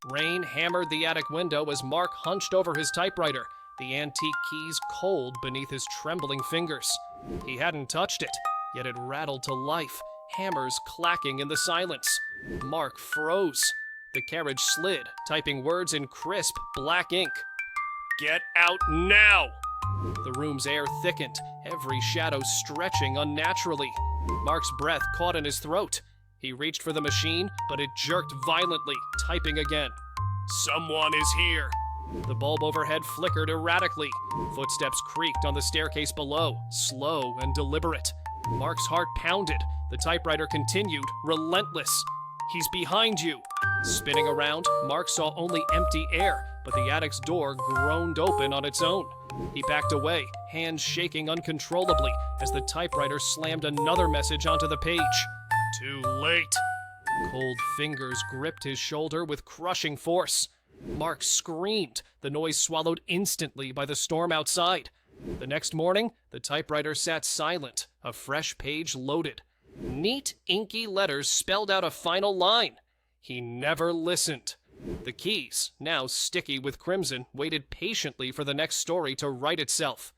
Rain hammered the attic window as Mark hunched over his typewriter, the antique keys cold beneath his trembling fingers. He hadn't touched it, yet it rattled to life, hammers clacking in the silence. Mark froze. The carriage slid, typing words in crisp, black ink. "Get out now!" The room's air thickened, every shadow stretching unnaturally. Mark's breath caught in his throat. He reached for the machine, but it jerked violently, typing again. "Someone is here." The bulb overhead flickered erratically. Footsteps creaked on the staircase below, slow and deliberate. Mark's heart pounded. The typewriter continued, relentless. "He's behind you." Spinning around, Mark saw only empty air, but the attic's door groaned open on its own. He backed away, hands shaking uncontrollably as the typewriter slammed another message onto the page. Too late. Cold fingers gripped his shoulder with crushing force. Mark screamed, the noise swallowed instantly by the storm outside. The next morning, the typewriter sat silent, a fresh page loaded. Neat, inky letters spelled out a final line. He never listened. The keys, now sticky with crimson, waited patiently for the next story to write itself.